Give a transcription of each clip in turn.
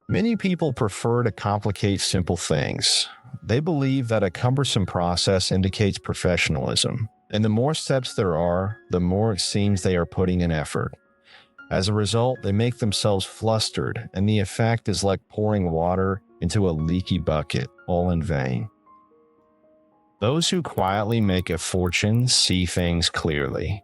Many people prefer to complicate simple things. They believe that a cumbersome process indicates professionalism, and the more steps there are, the more it seems they are putting in effort. As a result, they make themselves flustered, and the effect is like pouring water into a leaky bucket, all in vain. Those who quietly make a fortune see things clearly.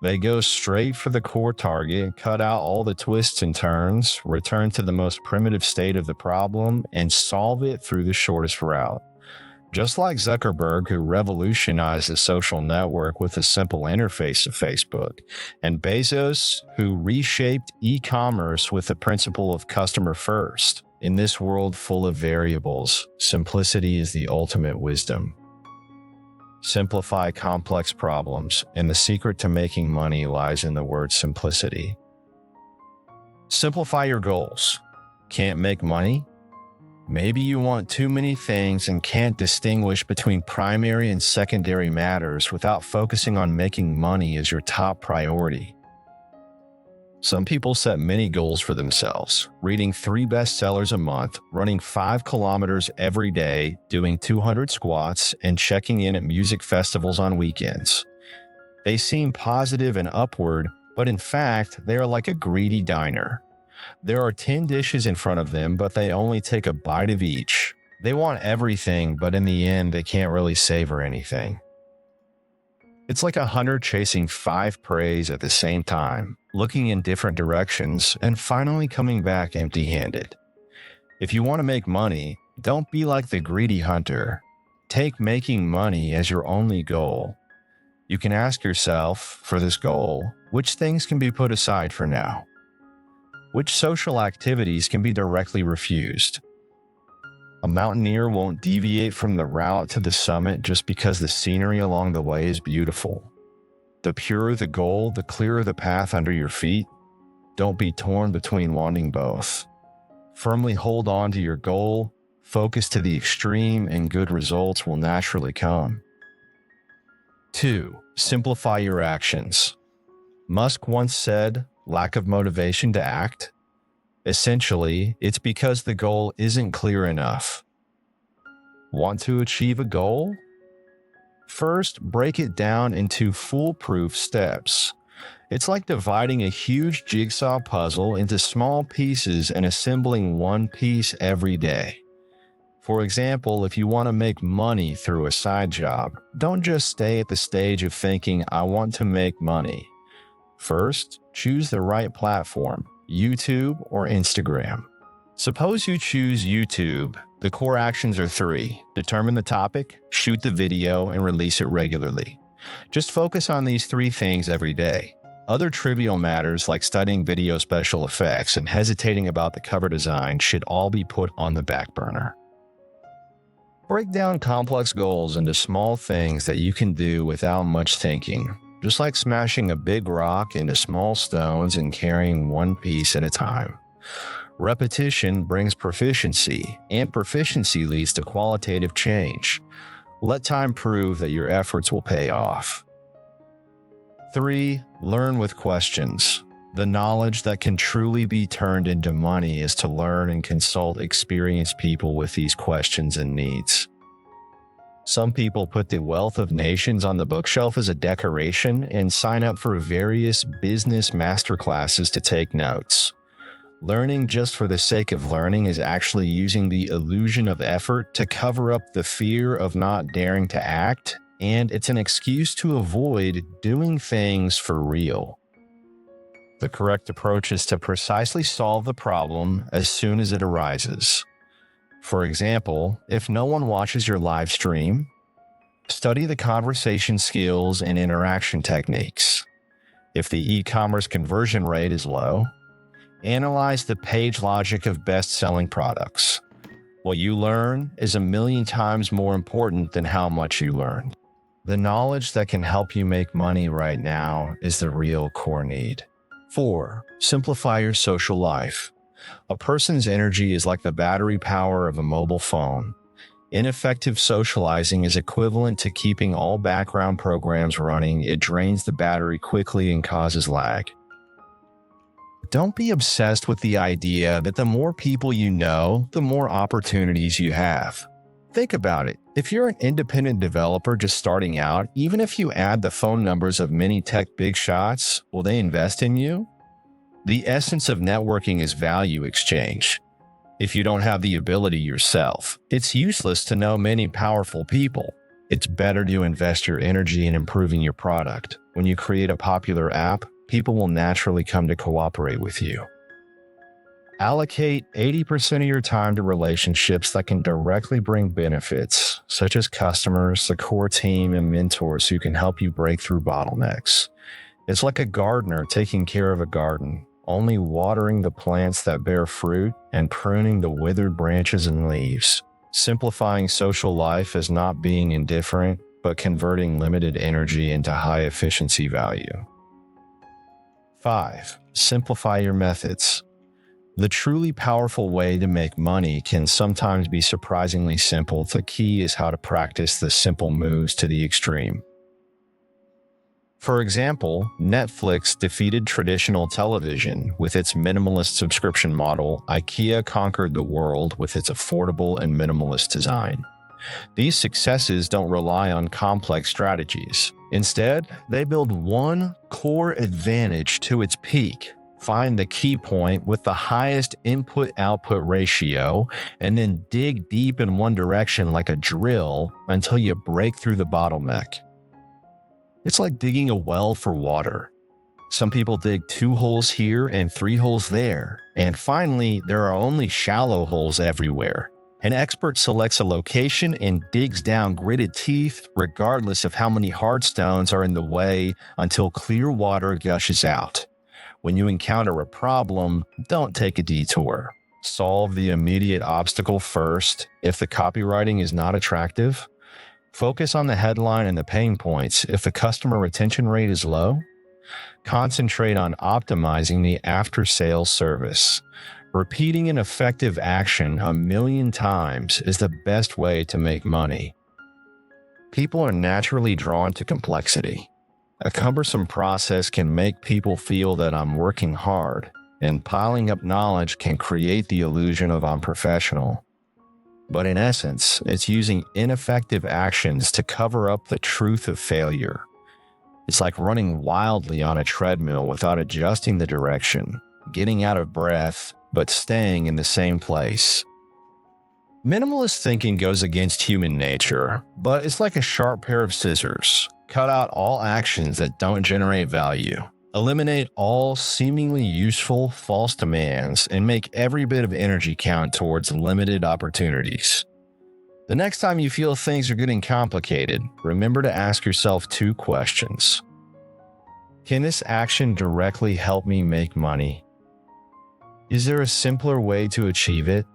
They go straight for the core target, cut out all the twists and turns, return to the most primitive state of the problem, and solve it through the shortest route. Just like Zuckerberg, who revolutionized the social network with a simple interface of Facebook, and Bezos, who reshaped e-commerce with the principle of customer first. In this world full of variables, simplicity is the ultimate wisdom. Simplify complex problems, and the secret to making money lies in the word simplicity. Simplify your goals. Can't make money? Maybe you want too many things and can't distinguish between primary and secondary matters without focusing on making money as your top priority. Some people set many goals for themselves, reading 3 bestsellers a month, running 5 kilometers every day, doing 200 squats, and checking in at music festivals on weekends. They seem positive and upward, but in fact, they are like a greedy diner. There are 10 dishes in front of them, but they only take a bite of each. They want everything, but in the end, they can't really savor anything. It's like a hunter chasing 5 preys at the same time, looking in different directions, and finally coming back empty-handed. If you want to make money, don't be like the greedy hunter. Take making money as your only goal. You can ask yourself, for this goal, which things can be put aside for now? Which social activities can be directly refused? A mountaineer won't deviate from the route to the summit just because the scenery along the way is beautiful. The purer the goal, the clearer the path under your feet. Don't be torn between wanting both. Firmly hold on to your goal, focus to the extreme, and good results will naturally come. 2. Simplify your actions. Musk once said, lack of motivation to act? Essentially, it's because the goal isn't clear enough. Want to achieve a goal? First, break it down into foolproof steps. It's like dividing a huge jigsaw puzzle into small pieces and assembling one piece every day. For example, if you want to make money through a side job, don't just stay at the stage of thinking, I want to make money. First, choose the right platform, YouTube or Instagram. Suppose you choose YouTube. The core actions are 3. Determine the topic, shoot the video, and release it regularly. Just focus on these 3 things every day. Other trivial matters like studying video special effects and hesitating about the cover design should all be put on the back burner. Break down complex goals into small things that you can do without much thinking. Just like smashing a big rock into small stones and carrying one piece at a time. Repetition brings proficiency, and proficiency leads to qualitative change. Let time prove that your efforts will pay off. 3. Learn with questions. The knowledge that can truly be turned into money is to learn and consult experienced people with these questions and needs. Some people put the wealth of nations on the bookshelf as a decoration and sign up for various business masterclasses to take notes. Learning just for the sake of learning is actually using the illusion of effort to cover up the fear of not daring to act, and it's an excuse to avoid doing things for real. The correct approach is to precisely solve the problem as soon as it arises. For example, if no one watches your live stream, study the conversation skills and interaction techniques. If the e-commerce conversion rate is low, analyze the page logic of best-selling products. What you learn is 1,000,000 times more important than how much you learned. The knowledge that can help you make money right now is the real core need. 4. Simplify your social life. A person's energy is like the battery power of a mobile phone. Ineffective socializing is equivalent to keeping all background programs running. It drains the battery quickly and causes lag. Don't be obsessed with the idea that the more people you know, the more opportunities you have. Think about it. If you're an independent developer just starting out, even if you add the phone numbers of many tech big shots, will they invest in you? The essence of networking is value exchange. If you don't have the ability yourself, it's useless to know many powerful people. It's better to invest your energy in improving your product. When you create a popular app, people will naturally come to cooperate with you. Allocate 80% of your time to relationships that can directly bring benefits, such as customers, the core team, and mentors who can help you break through bottlenecks. It's like a gardener taking care of a garden, only watering the plants that bear fruit and pruning the withered branches and leaves. Simplifying social life is not being indifferent, but converting limited energy into high-efficiency value. 5. Simplify your methods. The truly powerful way to make money can sometimes be surprisingly simple. The key is how to practice the simple moves to the extreme. For example, Netflix defeated traditional television with its minimalist subscription model. IKEA conquered the world with its affordable and minimalist design. These successes don't rely on complex strategies. Instead, they build one core advantage to its peak. Find the key point with the highest input-output ratio, and then dig deep in one direction like a drill until you break through the bottleneck. It's like digging a well for water. Some people dig 2 holes here and 3 holes there, and finally, there are only shallow holes everywhere. An expert selects a location and digs down gritted teeth, regardless of how many hard stones are in the way, until clear water gushes out. When you encounter a problem, don't take a detour. Solve the immediate obstacle first. If the copywriting is not attractive, focus on the headline and the pain points. If the customer retention rate is low, concentrate on optimizing the after-sales service. Repeating an effective action 1,000,000 times is the best way to make money. People are naturally drawn to complexity. A cumbersome process can make people feel that I'm working hard, and piling up knowledge can create the illusion of I'm professional. But in essence, it's using ineffective actions to cover up the truth of failure. It's like running wildly on a treadmill without adjusting the direction, getting out of breath, but staying in the same place. Minimalist thinking goes against human nature, but it's like a sharp pair of scissors. Cut out all actions that don't generate value. Eliminate all seemingly useful false demands and make every bit of energy count towards limited opportunities. The next time you feel things are getting complicated, remember to ask yourself 2 questions. Can this action directly help me make money? Is there a simpler way to achieve it?